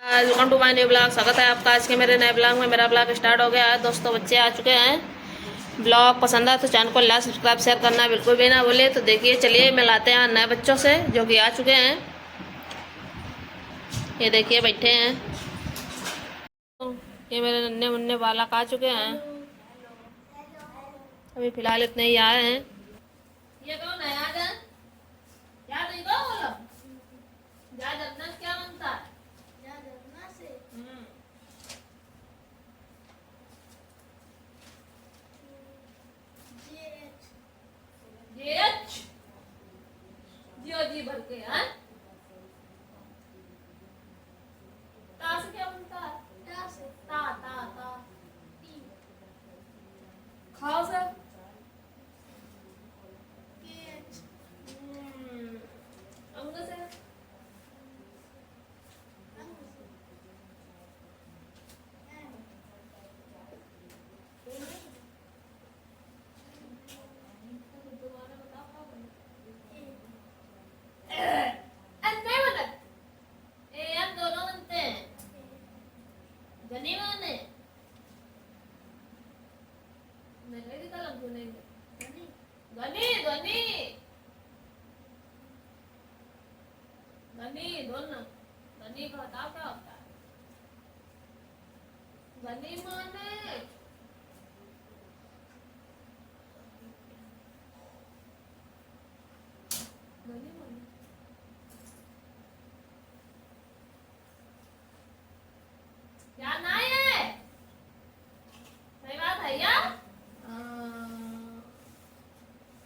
Welcome to my new blog. स्वागत है आपका आज के मेरे नए ब्लॉग में। मेरा ब्लॉग स्टार्ट हो गया है दोस्तों, बच्चे आ चुके हैं। ब्लॉग पसंद है तो चैनल को लाइक सब्सक्राइब शेयर करना बिल्कुल भी ना भूलिए। तो देखिए चलिए मिलाते हैं नए बच्चों से जो कि आ चुके हैं। ये देखिए बैठे हैं। ये मेरे नन्हे मुन्ने बालक आ चुके हैं। अभी फिलहाल इतने ही आए हैं। ये कौन है? याद है क्या नहीं तो बोलो क्या जन्नत क्या बनता है? जीएच जियो जी भर के हैं। ता से क्या बनता है? ता ता ता खाओ से अंग से धनी का बताओ क्या होता है? धनी माने धनी माने क्या नहीं है? सही बात है या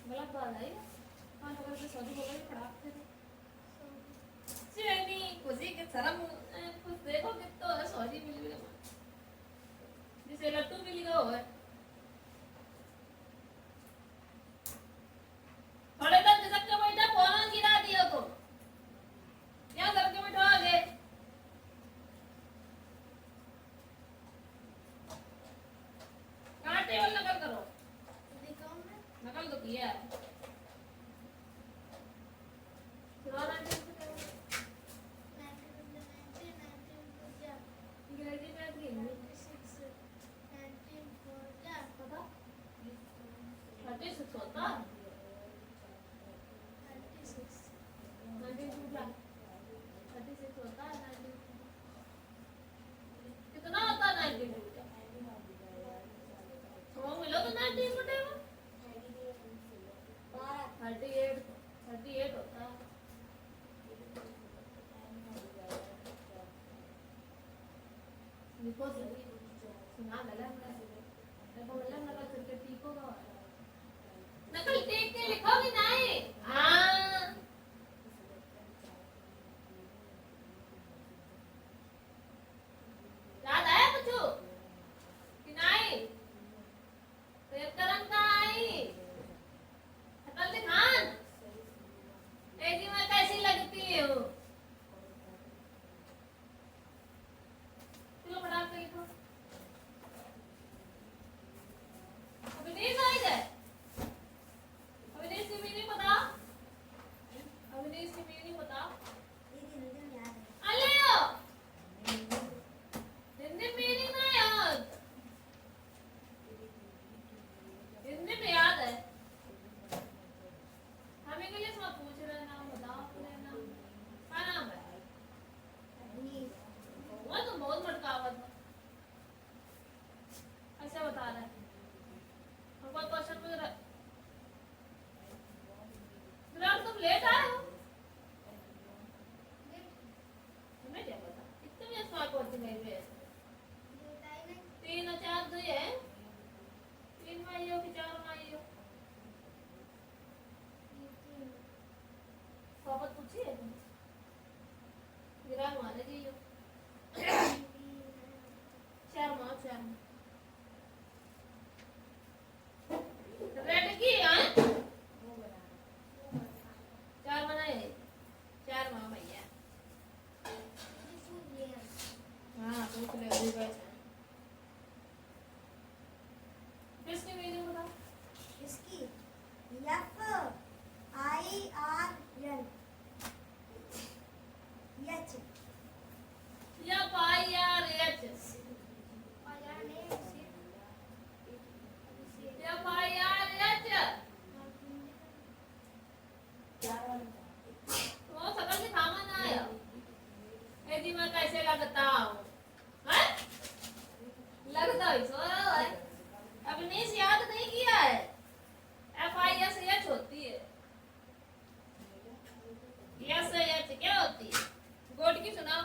गलत बात है? हाँ तो वैसे सॉरी बोला खराब थे चेनी खुशी के शर्म कुछ देखो कितना है सॉरी मिली हुई जिसे लट्टू मिली गया हो है थोड़े तक जिसक के बैठा फोन गिरा दिया तो क्या करके बैठो आगे कहाँ टेबल नकल करो नकल तो किया है कितना होता है 19 तो मिलो तो 19 बटे 38 होता है। लिखो सुना गलत देखो गलत नकल करके टीको का नकल टीक के लिखोगे नहीं। हाँ याद आया कुछ कि नहीं? तो एक करम का आई अकल दिखान तेजी में कैसी लगती है वो चलो फटाक से लिखो। अभी नहीं आई है अभी नहीं सी मैं कैसे लगता हूँ? हैं? लगता ही सो रहा है। अपनी से याद नहीं किया है। FISH होती है। SH क्या होती है? गोड की सुनाओ।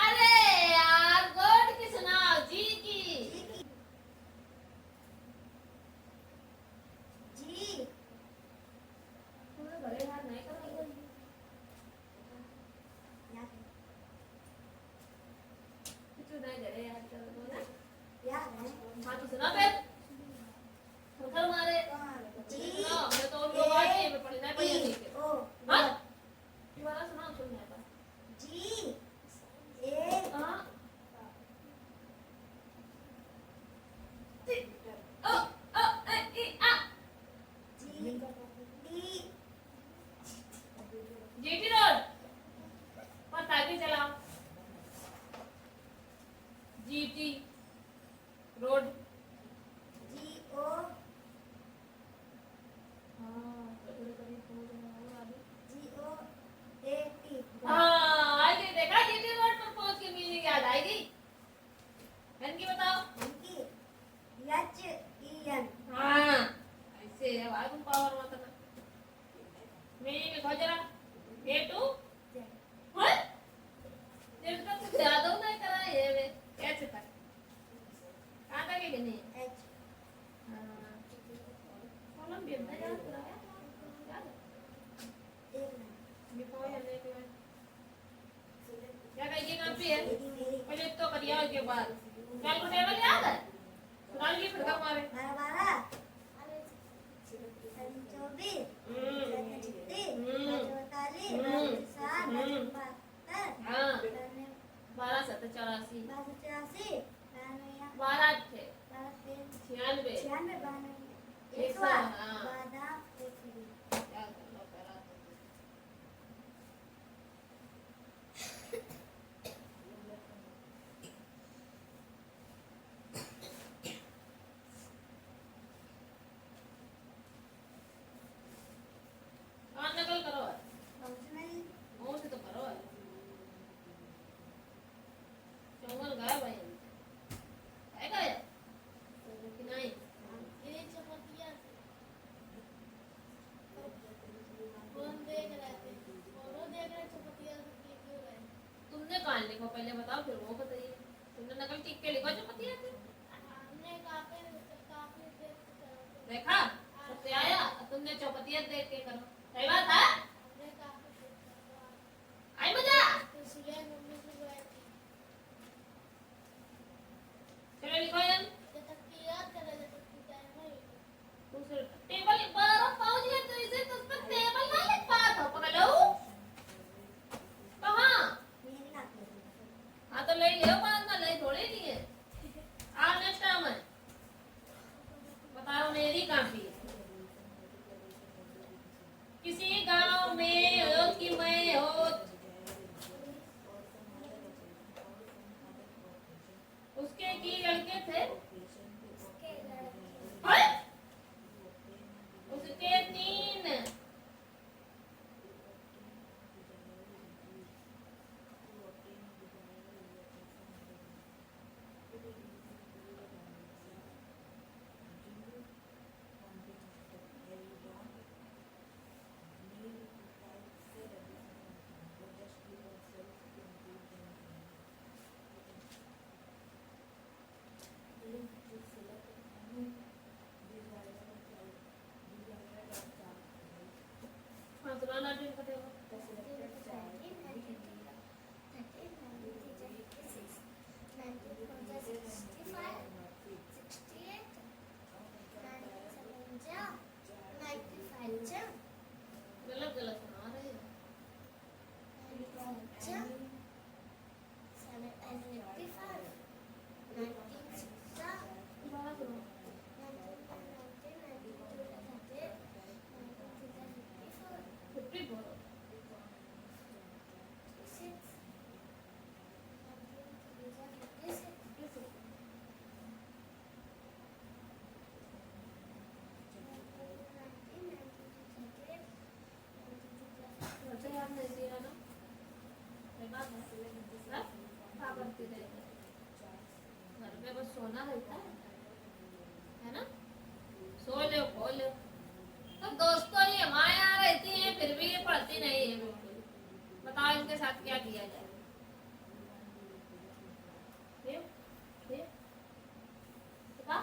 अरे यार गोड की सुनाओ, जी की। तुम्हें भले हाथ नहीं करोगे। कुछ नहीं करे यार, चलो ना। हाँ तो सुना फिर। पत्थर मारे। सुनाओ, मैं तो उनको बात की, मैं पढ़ना ही पढ़ी नहीं के। हाँ? दोबारा सुनाओ, सुनने का। हाँ। ओ ओ ए ई आ। GT road. पर ताकि चलाओ। GT road. हाँ, आएगी, देखा GT रोड पर पहुंच के मीनिंग याद आएगी। इनकी बताओ। हाँ, ऐसे अब आगुन पावर मत ना। मीनिंग लिखो जरा। A2 हाँ? जब तक कुछ याद हो नहीं करा ये वे कैसे तक? कहाँ तक है कि नहीं? हाँ, कॉलम भी अपना याद कराया। याद है? लिखो या नहीं लिखो? क्या कहिए कहाँ पे है? पहले तो करिया के बाद। कैलकुलेटर याद है? सुनाई की फिर कब मारे? हाँ, 12 84 12 थे 96 100 हाँ क्या कर लो पहला कौन नकल करो मुंह से तो करो चौंगल गाय भाई है गाय कि नहीं ये चपतिया कौन देख रहे थे और देख रहे चपतिया क्यों रहे तुमने कहाँ लिखो पहले बताओ फिर वो बताइए तुमने नकल टिक के लिखो चपतिया थे हमने काफी देखा सबसे आया तुमने चौपतिया देख के करो सही बात है आई मजा चलो लिखो यार टेबल पर पहुंच गए तो इसे तो उस पर टेबल ना लिख पात हो पकड़ लो कहाँ हाँ तो ले लियो पास ना ले थोड़ी नहीं है आप नेक्स्ट टाइम है बताओ मेरी काफी है सोना रहता है ना? सो लो खो लो। तो दोस्तों ये माया रहती है फिर भी ये पढ़ती नहीं है बिल्कुल। बताओ इनके साथ क्या किया जाए? ये बता।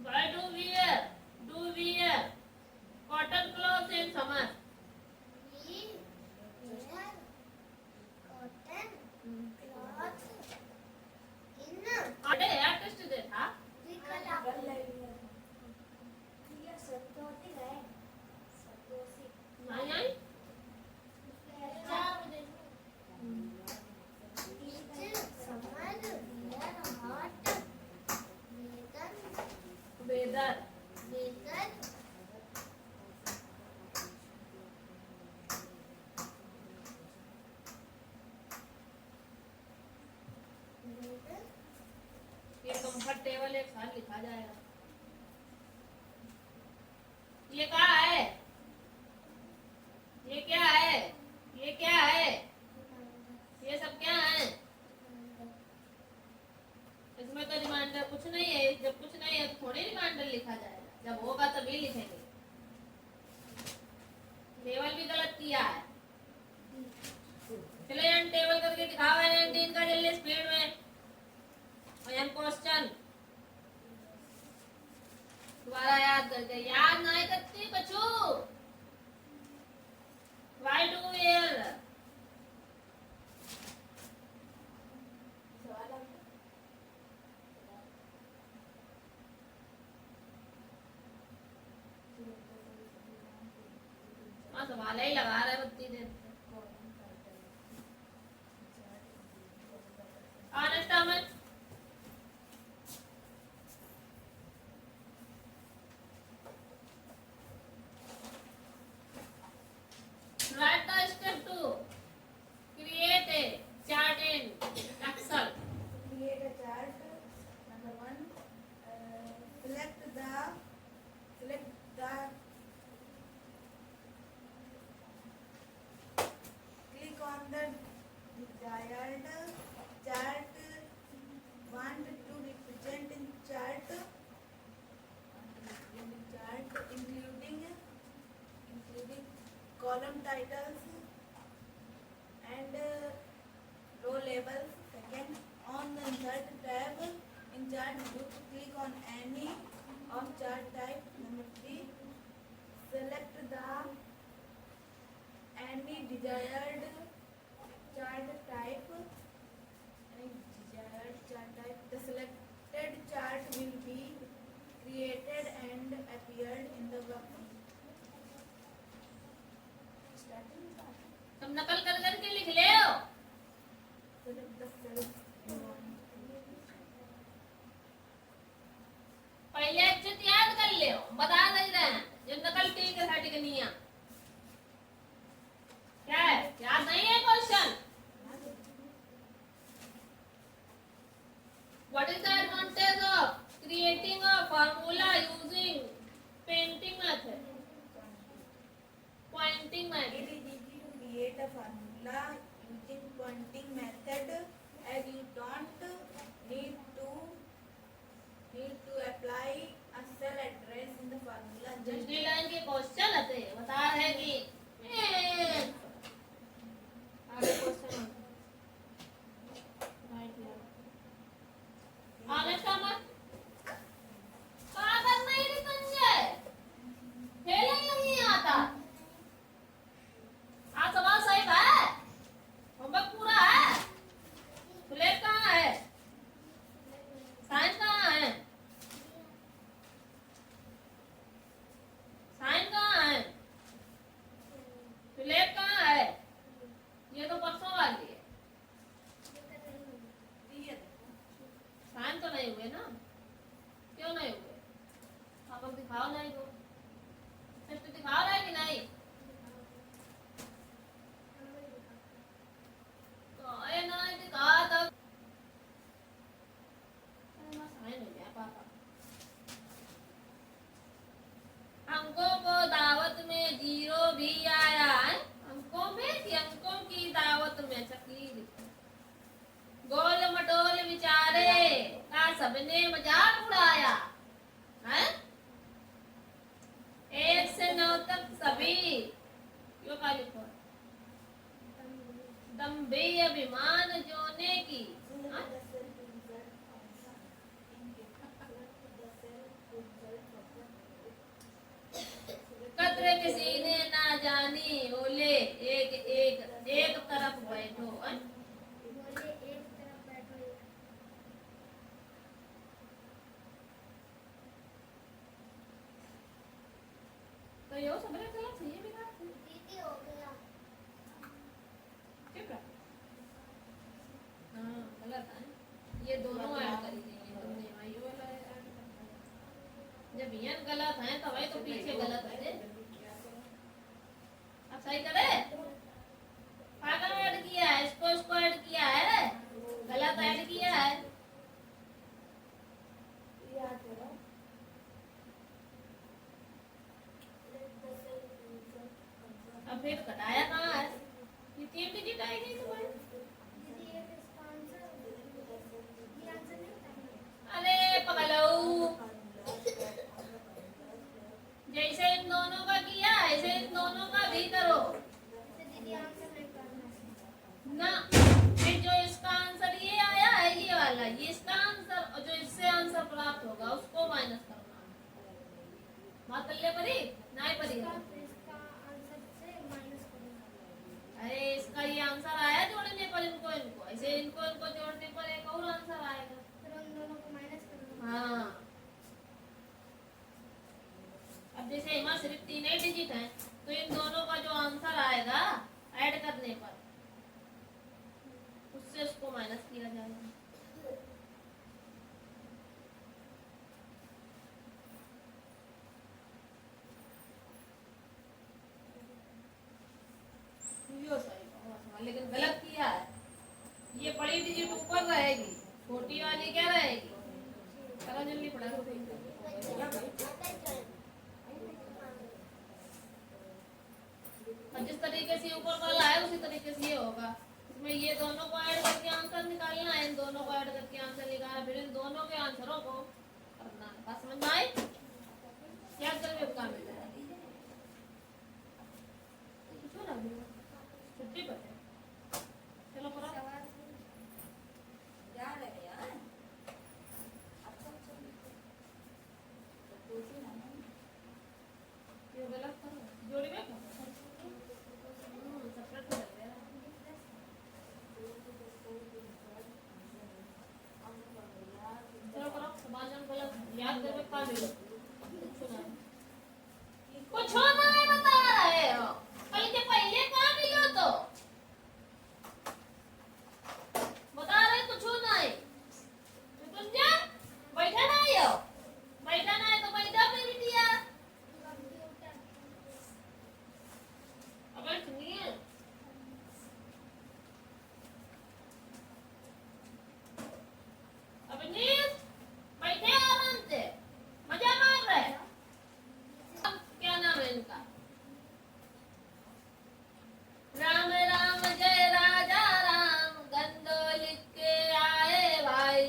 Why do we wear cotton clothes in summer? We wear cotton cloth in अरे यार टेस्ट दे था। नहीं आई? वेदर ये कंफर्टेबल एक साथ लिखा जाएगा। ये क्या है? ये क्या है? ये क्या है? ये सब क्या है? इसमें तो रिमाइंडर कुछ नहीं है। जब कुछ नहीं है तो थोड़ी रिमाइंडर लिखा जाएगा। जब होगा तभी लिखेंगे। टेबल भी गलत किया है। चलो यहाँ टेबल करके दिखाओ 19 का जल्दी स्पीड में। और यहाँ क्वेश्चन दोबारा याद करके। याद नहीं करती बच्चू। Why do we wear? हाँ सवाल ही लगा रहे बत्ती देर से। Honest Ahmed. Write the step 2. Create a chart in Excel. create a chart. Number 1, select the click on the desired chart want to represent in chart including column titles and row labels. Second, on the insert tab in chart group, click on any of chart type. Number 3, select the any desired chart type. The selected chart will be created and appeared in the workbook. तुम नकल कर करके लिख ले हो। Select the cells you want. पहले अच्छे से याद कर ले। बता नहीं रहे हैं जो नकल ठीक है साटी नहीं है। क्या है? याद नहीं है question? What is the advantage of creating a formula using painting method? Pointing It method. is easy to create a formula using pointing method as you don't need to apply a cell address in the formula. Just दूसरी line के question आते हैं। बता रहे हैं कि आगे question Honest Ahmed. कागज नहीं निकंजे। फेलिंग नहीं आता। आज सवाल सही है। होमवर्क पूरा है। प्लेट कहाँ है? साइन कहाँ है? साइन कहाँ है? प्लेट कहाँ है? ये तो परसों वाली है। साइन तो नहीं हुए ना? क्यों नहीं हुए? आप लोग दिखाओ नहीं को। टेस्ट दिखाओ रहे कि नहीं? तो ये नहीं दिखा तब साइन हो गया पापा। अंकों को दावत में 0 भी आया है। अंकों में कि अंकों की मजाक उड़ाया है। 1 से 9 तक सभी यो का लिखो दम्भी अभिमान जोने की हाँ? कद्र किसी ने ना जानी बोले एक तरफ बैठो हाँ? तो यो सबरे गलत है ये भी गलत है दीदी हो गया ठीक है हाँ गलत है ये दोनों ऐड कर देंगे तुमने भाई ये वाला ऐड करना जब ये गलत है तो भाई तो पीछे गलत है अब सही करे पागल ऐड किया है इसको ऐड किया है गलत ऐड किया है अब फिर कटाया कहाँ है ये 3 डिजिट आएगी तुम्हारे दीदी ये इसका आंसर ये आंसर नहीं था अरे पगलऊ जैसे इन दोनों का किया ऐसे इन दोनों का भी करो तो दीदी आंसर नहीं करना ना फिर जो इसका आंसर ये आया है ये वाला ये इसका आंसर और जो इससे आंसर प्राप्त होगा उसको माइनस करना बात कर ले परी नहीं परी इसका आंसर से माइनस करना अरे इसका ये आंसर आया जोड़ने पर इनको ऐसे इनको जोड़ने पर एक और आंसर आएगा फिर उन दोनों को माइनस करना हाँ अब जैसे यहाँ सिर्फ 3 ही डिजिट है तो इन दोनों का जो आंसर आएगा ऐड करने पर उससे उसको माइनस किया जाएगा यो सही बहुत लेकिन गलत किया है ये बड़ी डिजिट ऊपर रहेगी छोटी वाली क्या रहेगी चलो जल्दी पढ़ा और जिस तरीके से ऊपर वाला है उसी तरीके से ये होगा इसमें ये दोनों को ऐड करके आंसर निकालना है इन दोनों को ऐड करके आंसर निकालना फिर इन दोनों के आंसरों को करना है बात समझ में आई क्या कर काम मिला है छुट्टी पर चलो करो ये गलत करो जोड़ी में सेपरेट कर दे चलो करो समाधान गलत याद करके पा लो कुछ होना नहीं बता रहे हो कल के पहले कहाँ मिलो तो बता रहे कुछ होना है तुम जा बैठा नहीं हो बैठा नहीं तो बैठा मेरी दिया अब सुनिए अब नीस बैठे आराम से मजा मार रहे क्या नाम है इनका राम राम जय राजा राम गंदो लिख के आए भाई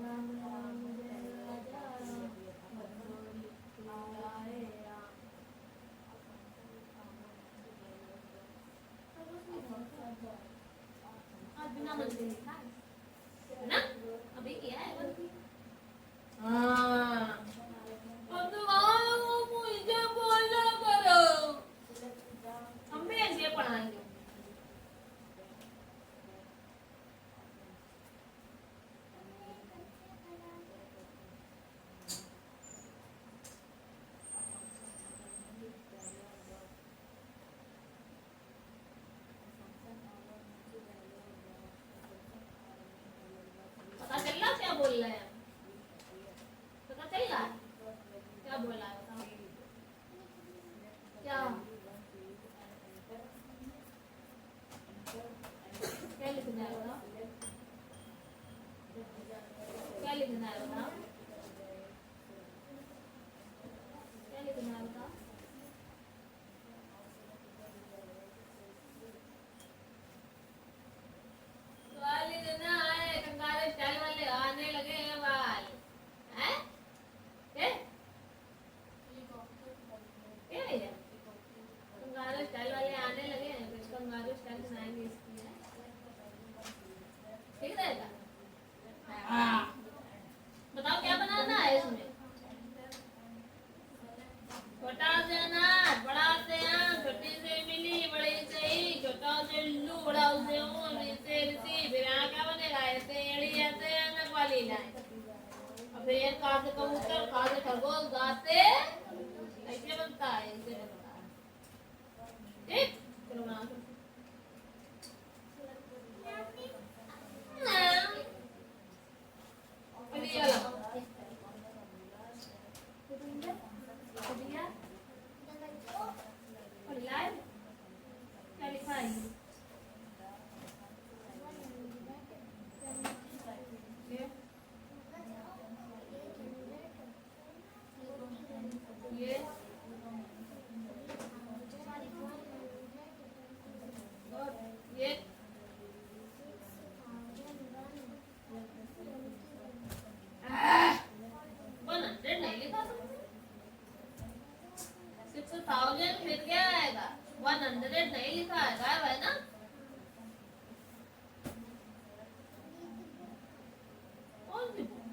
राम राम जय राजा राम गंदो लिख के आए राम आज बिना मंदिर लिखा है ना अभी किया है हाँ अब तो मुझे बोला करो हम भी ऐसे पढ़ाएंगे पता चल रहा क्या बोल रहे हैं बनाएंगे इसकी, ठीक रहेगा। हाँ। बताओ क्या बनाना है इसमें। छोटा से अनार, बड़ा से आम, छोटी से इमली, बड़ी से ईख, छोटा से उल्लू, बड़ा से ऊन, ऐसे ऋषि, फिर यहाँ क्या बनेगा, ऐसे एड़ी, ऐसे अनक वाली लाइन, और फिर एक कहा से कबूतर, कहा से खरगोश, गा से ऐसे बनता है, ऐसे बनता है। ठीक, चलो बना दो। अब ये वाला। और लाइव क्या लिखा है ये और ये 100 नहीं लिखा तुमने? 6000 फिर क्या आएगा, 100 नहीं लिखा है गायब है ना। कौन सी बुक?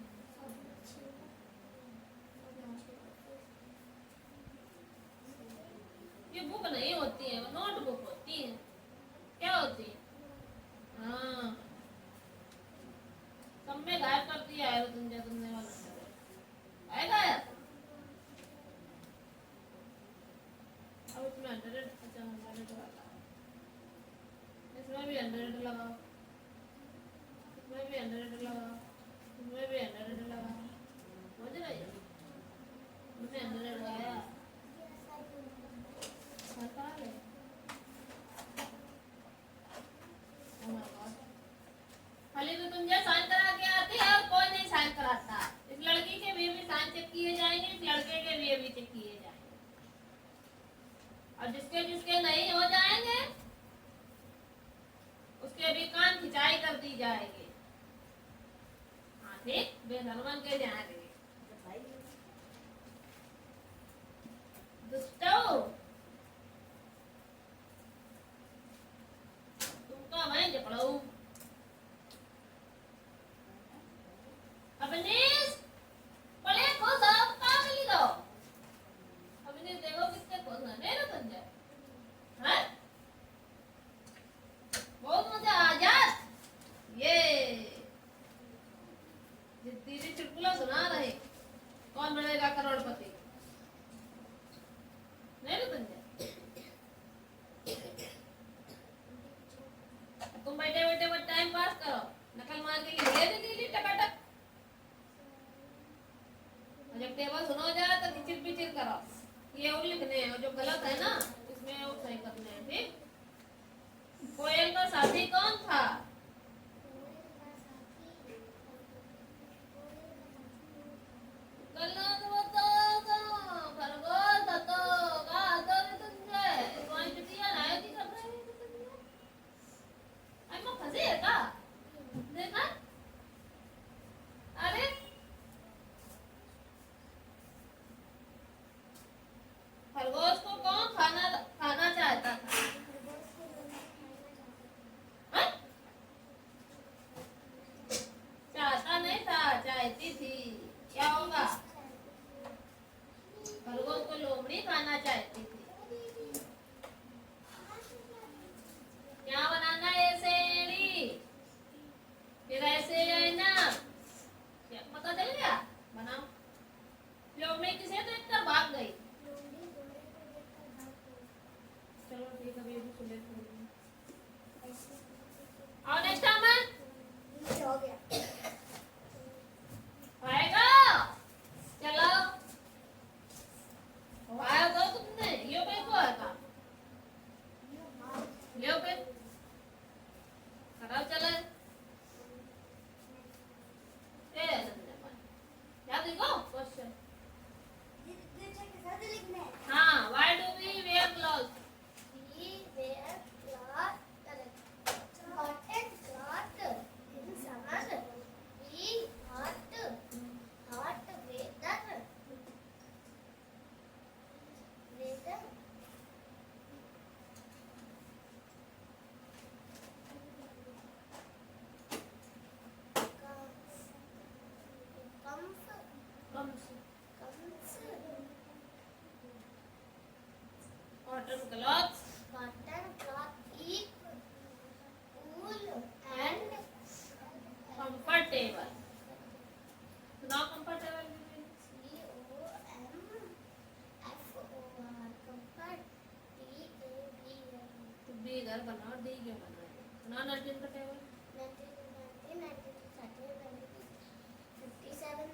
ये बुक नहीं होती है, वो नोटबुक होती है। क्या होती है? हाँ, सब में गायब कर दिया है तुमने वाला आएगा यार। अब इसमें 100, अच्छा 100 वाला, इसमें भी 100 लगाओ, इसमें भी 100 लगाओ, इसमें भी 100 लगाओ, समझ रही हो? इसमें 100 लगाया, सरकार है। Oh my God. खाली तो तुम जो साइन करा के आती है और कोई नहीं साइन कराता। इस लड़की के भी साइन चेक किए जाएंगे, इस लड़के के भी चेक किए जाएंगे, और जिसके जिसके नहीं हो जाएंगे उसके भी कान खिंचाई कर दी जाएगी। हाँ ठीक, बेसलमान के जाएंगे दुष्टो, तुमका मैं जपड़ू। अवनीश पढ़े को सब काम मिली दो। अवनीश देखो कितने खुश हैं, नहीं ना संजय? हैं? बहुत मजा आ जात। ये दीदी चुटकुला सुना रहे, कौन बनेगा करोड़पति, नहीं ना संजय? तुम बैठे बैठे बस टाइम पास करो, नकल मार के लिए दे दी टकाटक। जब टेबल सुनो जाए तो किचिर पिचिर करो, ये और लिखने हैं, और जो गलत है ना इसमें और सही करने हैं। ठीक, कोयल का साथी कौन था? गलत बताओ तो खरगोश तो का तो तुझे कोई चुटिया लाया थी कर रहे हैं। आई मैं फंसे है का देखा? अरे खरगोश को कौन खाना खाना चाहता था? Cotton cloth Cotton cloth is wool and comfortable. सुनाओ कंफर्टेबल COMFOR comfort TABL तो बी घर बनाओ, डी क्यों बनाए? सुनाओ 19 का टेबल। 19, 19, 19, 57,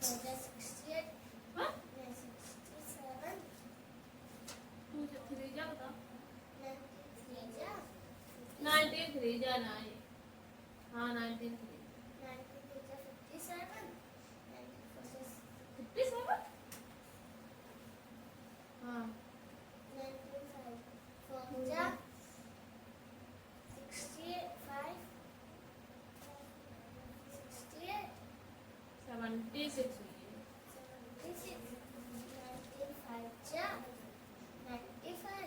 19, 68, हाँ 67, 2 से 3 जा बताओ। 93, 93 जा ना है। हाँ 93 57, 57 हाँ 95, 65, 68, 76 76, 95, 95,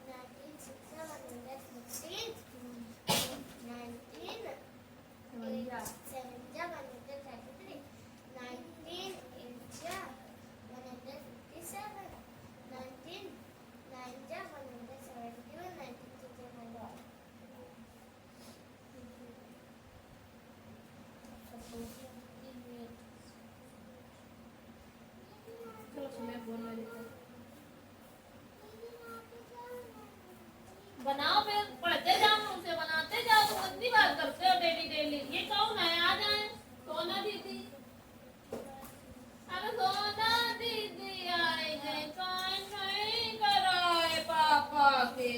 96, 115, 19, 7, 133, 19, 8, 157, 19, 9, 171, 19, चलो सुने बोल रही थी। बनाओ फिर पढ़ते जाओ, उसे बनाते जाओ। तुम कितनी बात करते हो डेली डेली? ये कौन है? आ जाए सोना दीदी। अरे सोना दीदी आए गए, कौन नहीं कराए पापा के।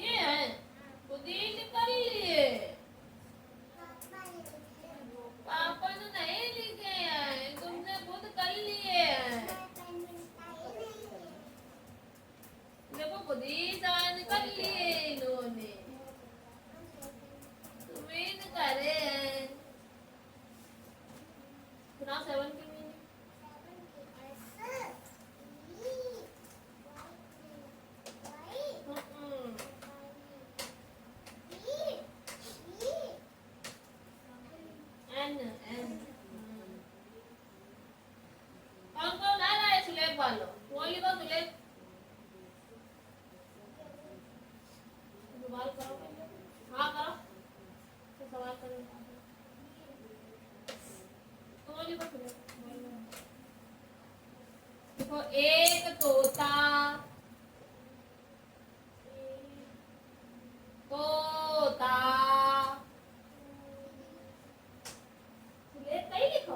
ये है खुद ही निकल लिए, पापा ने नहीं लिखे हैं, तुमने खुद कर लिए हैं। देखो खुद ही सारे निकल लिए इन्होंने, तुम्हें न करे हैं। सुनाओ 7 की मीनिंग। एन एन कौन कौन आ रहा है? सुलेख वालों वो लिखो सुलेख। सवाल करो पहले। हाँ करो तो सवाल करो। तो लिखो सुलेख। देखो एक तोता तोता सुलेख कहीं लिखो।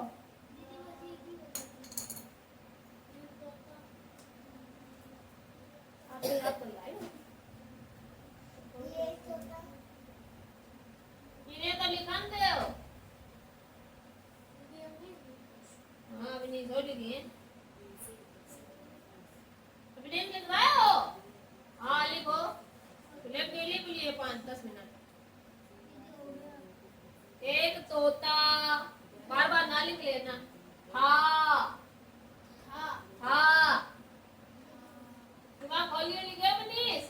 आपको याद कर लाए इन्हें तो लिखन दे हो। हाँ अभी नहीं थोड़ी लिखी है, अभी नहीं लिखवाए हो। हाँ लिखो सुलेख के लिए 5-10 मिनट। एक तोता बार बार ना लिख लेना। हाँ हाँ दिमाग खोलिए। लिखे मनीष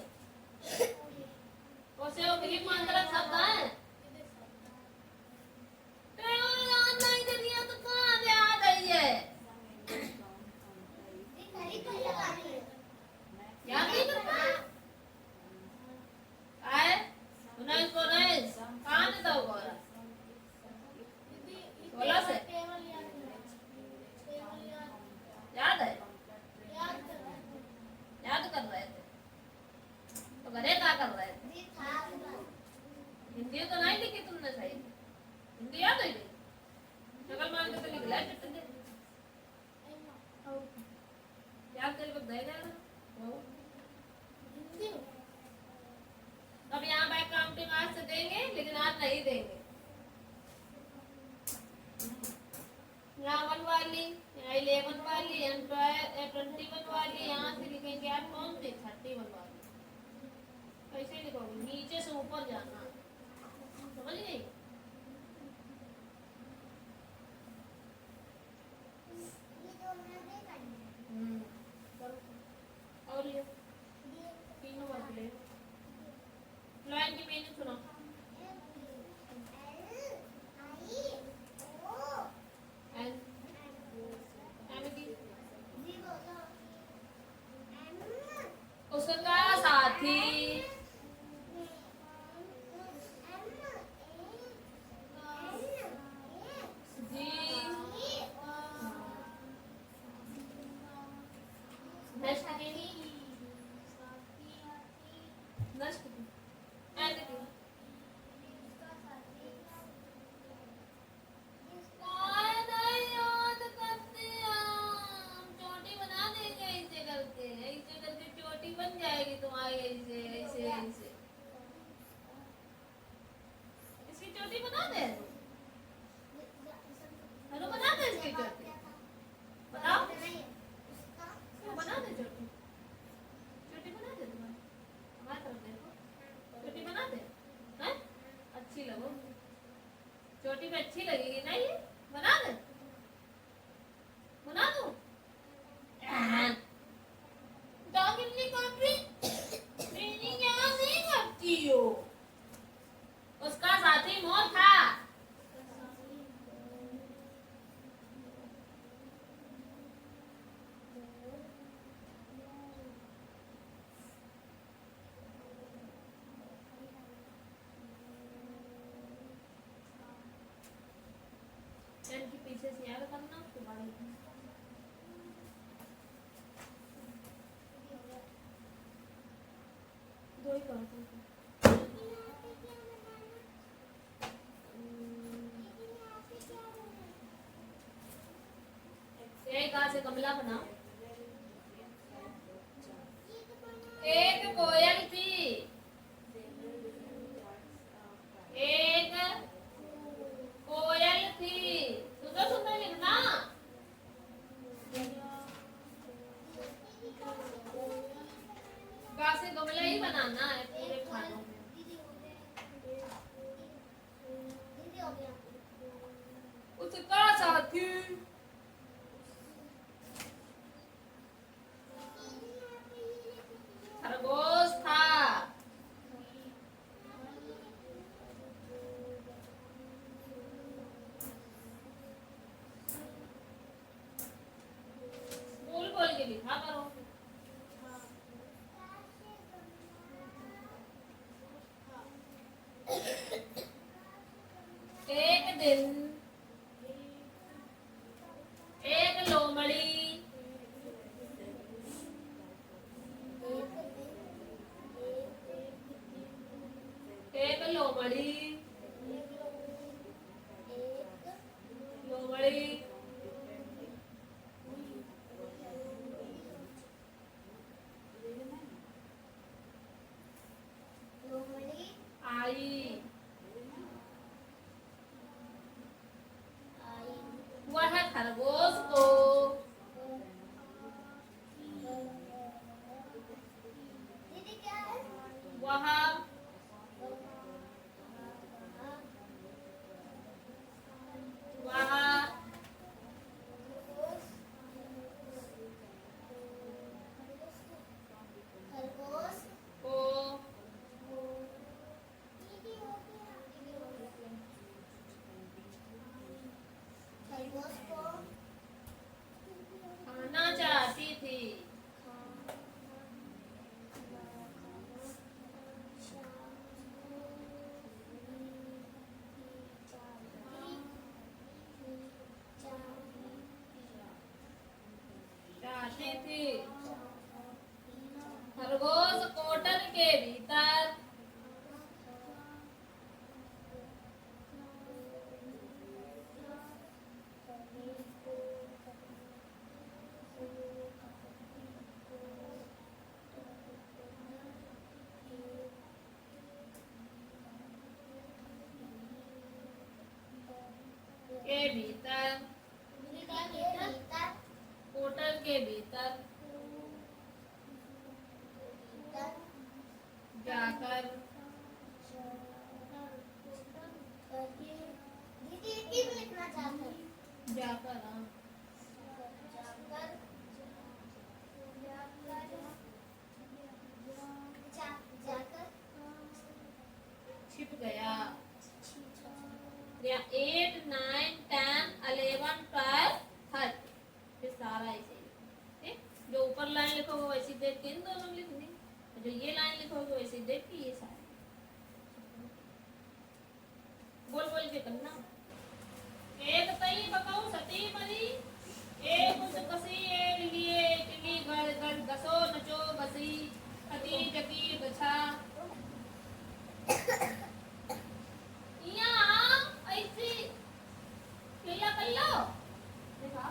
उसे वो ग्रीक मंत्र शब्द है। याद नहीं दे दिया तो कहाँ से याद आई है? याद नहीं कर पाए? आए 19 कहाँ ने दो बोला 16 से याद है? याद कर रहे थे तो घरे क्या कर रहे थे? हिंदी तो नहीं लिखी तुमने सही। हिंदी याद है? नकल मार के तो लिख लिया चिट्ठी दे। याद करके दे देना। अब यहाँ बैक काउंटिंग आज से देंगे, लेकिन आज नहीं देंगे। यहाँ 1 वाली, यहाँ 11 वाली, यहाँ 21 वाली, यहाँ से लिखेंगे आप कौन सी 31 वाली। कैसे लिखोगे? नीचे से ऊपर जाना, समझ गई? और लियो तीनों बात ले। लाइन की मीनिंग सुनो। थी, जी, नेक्स्ट की, नेक्स्ट की, एंड की, कौन नहीं याद करते हम, चोटी बना देंगे ऐसे करके चोटी बन जाएगी तुम्हारी, ऐसे ऐसे ऐसे, इसकी चोटी बना दे, हेलो बना दे इसकी चोटी, बताओ बना दे चोटी, चोटी बना दे तुम्हारी, हमारी तरफ देखो, चोटी बना दे, हैं अच्छी लगो, चोटी पे अच्छी लगेगी ना ये, बना दे, बना दो, डॉगी कॉपी ट्रेनिंग यहाँ नहीं करती हो, उसका साथी मोर था, इनके पीछे से याद करना उसके बाद दो ही करो तुम। एक हाथ से गमला बनाओ, एक कोयल थी, एक कोयल थी, सुंदर सुंदर लिखना, गा से गमला ही बनाना है पूरे खानों में, उसका साथी खरगोश था, बोल बोल के लिखा करो, एक दिन एक लोमड़ी एक लोमड़ी लोमड़ी आई, वह खरगोश को वह वह को खाना चाहती थी, चाहती थी, खरगोश कोटन के भीतर के भीतर कोटन के भीतर जाकर जाकर छिप गया, या 8 9 10 11 12 30, फिर सारा ऐसे ही, ठीक। देखी ये सारे बोल बोल के करना। एक तई बकाऊ सती मरी, एक उस कसी एक लिए टिली घर घर गसो नचो बसी, अति जकी गछा। यहाँ ऐसी किया कर लो। देखा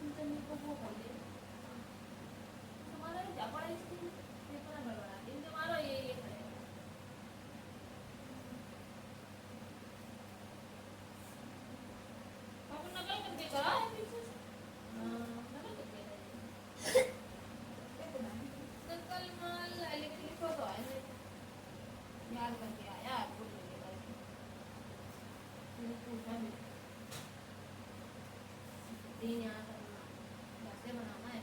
तुमने को वो कर ले तुम्हारा क्या पड़ा इसकी ये पूरा गड़बड़ा दिन तुम्हारा ये करेगा। अपन नकल करके करा है पीछे से। नकल करके है नकल माल लिखो तो है याद करके आया भूल गया पूछा भी तीन यहाँ करना कैसे बनाना है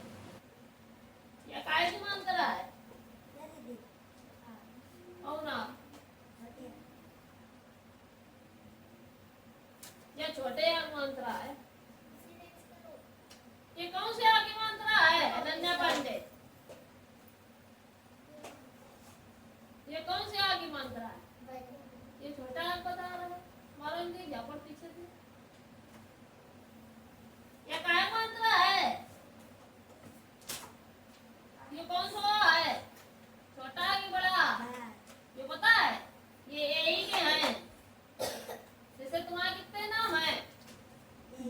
या काय की मान करा है और ना या छोटे या मंत्रा है ये कौन से आगे मंत्रा है अनन्या पांडे ये कौन से आगे मंत्रा है ये छोटा है बता रहा है मारो इनके झापड़ पीछे से ये काय मंत्रा है ये कौन सा है छोटा है कि बड़ा ये पता है ये यही के हैं जैसे तुम्हारे कितने नाम है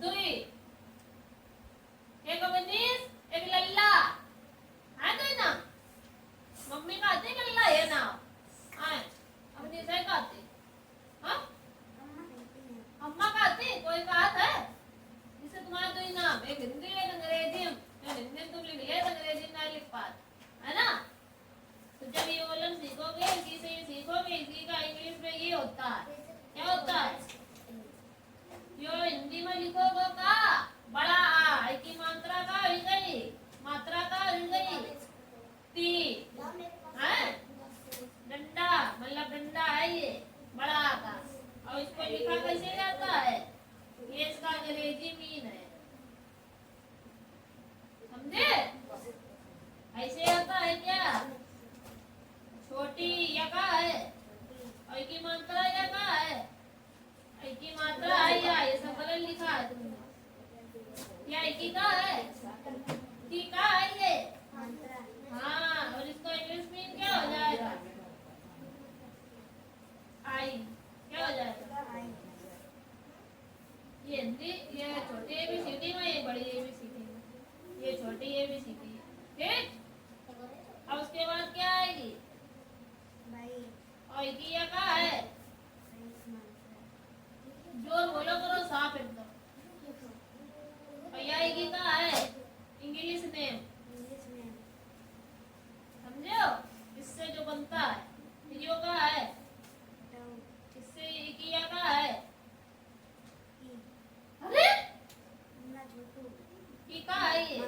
दुई एक अवनीश एक लल्ला है तो ना मम्मी का आते लल्ला ये नाम है अवनीश है का आते हाँ अम्मा का आते कोई बात है जिसे तुम्हारा तो ही नाम एक हिंदी एक अंग्रेजी हिंदी में तुम लिख ले अंग्रेजी ना लिख पाते है ना तो जब ये बोलन सीखोगे इसी से सीखोगे इसी का इंग्लिश में ये होता है क्या होता है यो हिंदी में लिखोगे का बड़ा आ की मात्रा का हो गई मात्रा का हो गई ती है डंडा मतलब डंडा है ये बड़ा का और इसको लिखा कैसे जाता है ये इसका अंग्रेजी मीन है समझे ऐसे आता है क्या छोटी या का है और की मात्रा या का है की मात्रा है या ये सब गलत लिखा है तुमने या की का है की का है ये हाँ और इसका इंग्लिश मीन क्या हो जाएगा आई क्या हो जाएगा ये हिंदी ये छोटी एबीसीडी में ये बड़ी एबीसीडी में ये छोटी एबीसीडी ठीक अब उसके बाद क्या आएगी और की या का है जोर बोलो करो साफ एकदम और यह की का है इंग्लिश नेम समझो इससे जो बनता है यो का है इससे किया का है अरे की का है ये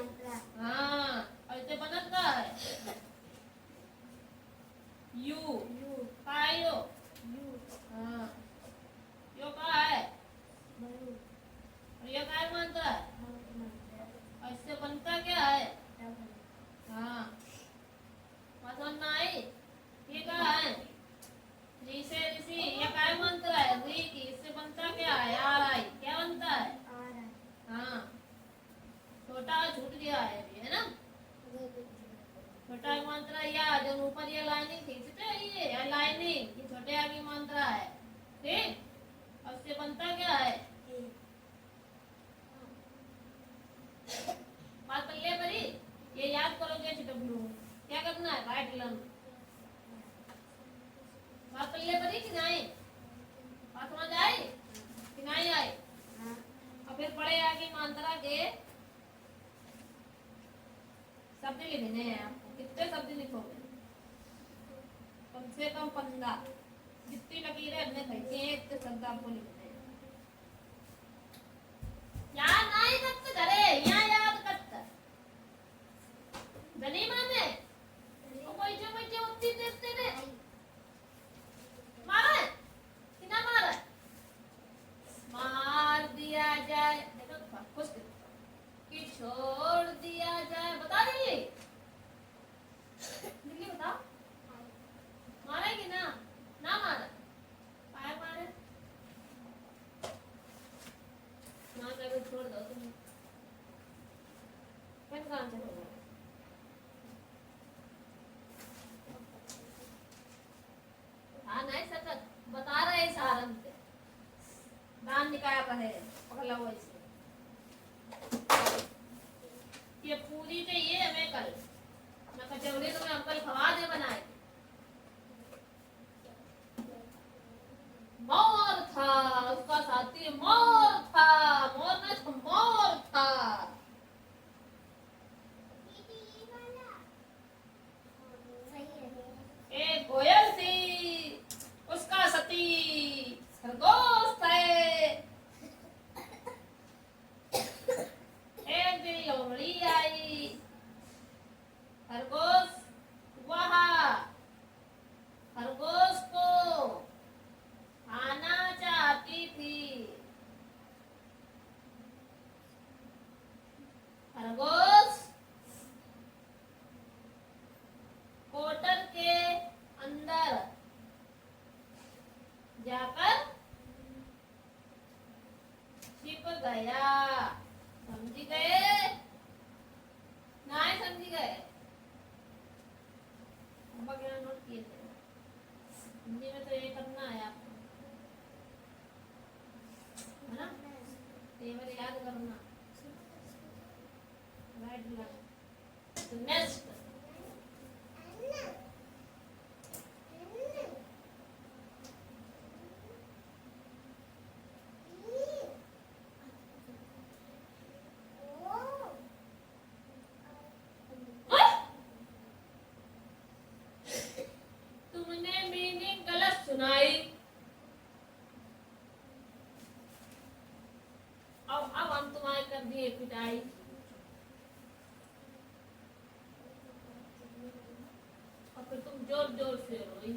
हाँ और इसे बनत का है यू का है यो हाँ यो का है और ये का है मानता है और इससे बनता क्या है हाँ पसंद ना आई ये का है री से ऋषि ये का है मंत्र है री की इससे बनता क्या है आर आई क्या बनता है हाँ छोटा छूट गया है अभी है ना छोटा मंत्र या जो ऊपर ये लाइनिंग खींचते हैं ये लाइनिंग ये छोटे आगे मंत्र है ठीक और इससे बनता क्या है बात पल्ले परी ये याद करोगे डब्ल्यू क्या करना है राइट लर्न बात पल्ले परी कि नहीं बात समझ आई कि नहीं आई और फिर बड़े आगे मांत्रा के शब्द लिखने हैं आपको कितने शब्द लिखोगे कम से कम 15 जितनी लकीरें हमने खींची हैं इतने शब्द आपको लिखने हैं याद नहीं करते करे यहाँ याद करते धनी माने बैठे बैठे उत्ती देते रे मारे कि ना मारे मार दिया जाए देखो खुश कि छोड़ दिया जाए बता दी कहाँ से होगा? हाँ नहीं सकत बता रहे हैं सारन पे दान निकाय रहे पगला हुआ इसे ये पूरी चाहिए हमें कल मैं कचौड़ी तुम्हें अंकल खवा दे बनाए मोर था उसका साथी मोर था मोर न था, मोर था दीदी ये वाला सही है एक कोयल थी उसका सती खरगोश थे एक दिन लोमड़ी आई खरगोश वहाँ खरगोश को खाना चाहती थी खरगोश होटल के अंदर जाकर छिप गया समझी गए नहीं समझी गए अम्मा क्या नोट किए थे हिंदी में तो ये करना है आपको है ना टेबल याद करना राइट लगा तो नेक्स्ट तुमने मीनिंग गलत सुनाई अब हम तुम्हारे कर दिए पिटाई और फिर तुम जोर जोर से रोई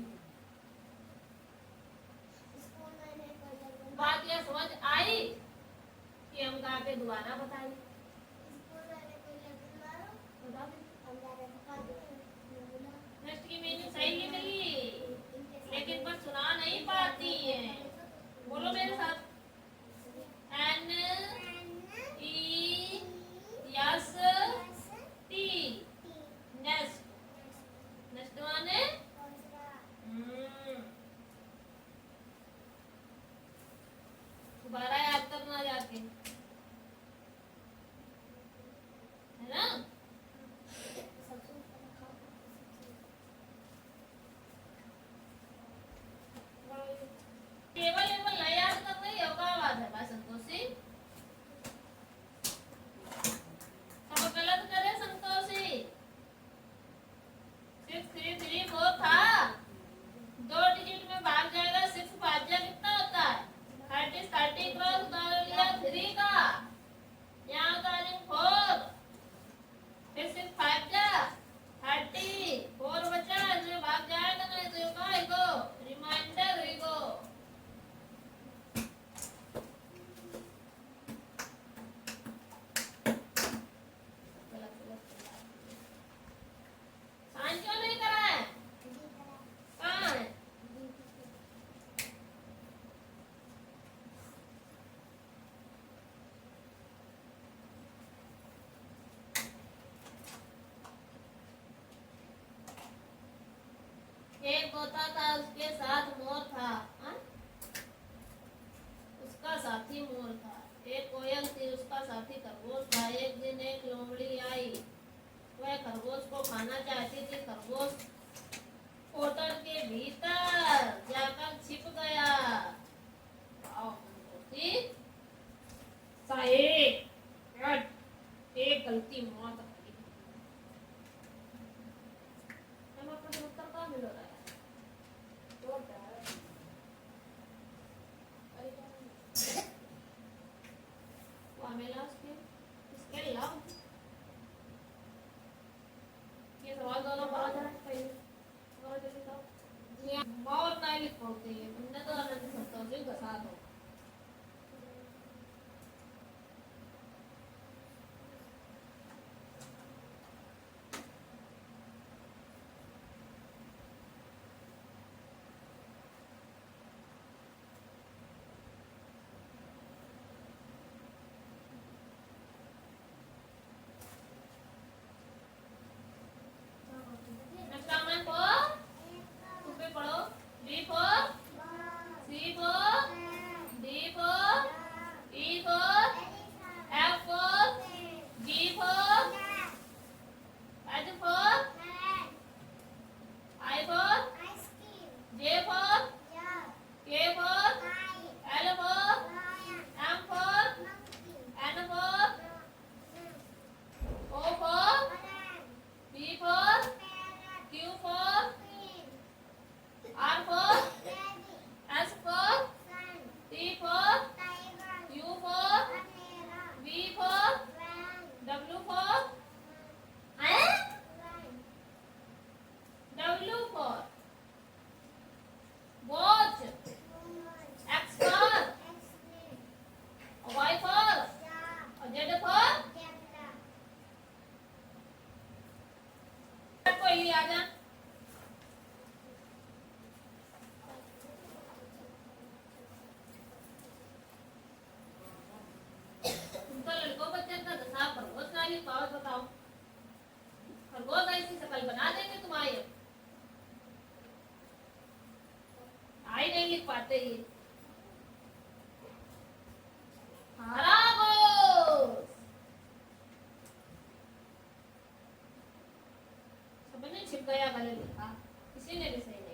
स्कूल मैंने कोई बात यह समझ आई कि हम गा के दोबारा बताई स्कूल मैंने कोई लगन मारो बता दे हम जा रहे हैं पार्टी में नेक्स्ट की मीनिंग सही नहीं मिली लेकिन पर सुना नहीं पाती है बोलो मेरे साथ N E S T next next माने दोबारा याद करना जाके है ना केवल केवल नहीं याद कर रही हो क्या बात है भाई संतोषी सब गलत करे संतोषी 6334 था 2 डिजिट में भाग जाएगा 6 भाज्य कितना होता है 30 क्रॉस उधार लिया 3 का यहाँ उधारिंग 4 फिर 6 भाज्य 30 4 बचा इसमें भाग जाएगा नहीं तो का इको रिमाइंडर इको साइन क्यों नहीं करा है कहाँ है एक तोता था उसके साथ मोर था हाँ? उसका साथी मोर था एक कोयल थी उसका साथी खरगोश था एक दिन एक लोमड़ी आई वह खरगोश को खाना चाहती थी खरगोश होटल के भीतर जाकर छिप गया आओ, संतोषी। सही एक गलती मौत है। हम अपना उत्तर कहाँ मिल रहा है मेला इसके लाभ ये सवाल दोनों बात है पहले और जल्दी बताओ और नहीं लिख पाते हैं तुमने तो आनंद संतोषी घसा दो आजा। तुम तो लड़कों बच्चे का दशा खरगोश ना लिख पाओ, बताओ। खरगोश ऐसी शक्ल बना देंगे तुम्हारी। आई नहीं लिख पाते ये। खरगोश सबने छिप गया गले लिखा, किसी ने भी सही नहीं।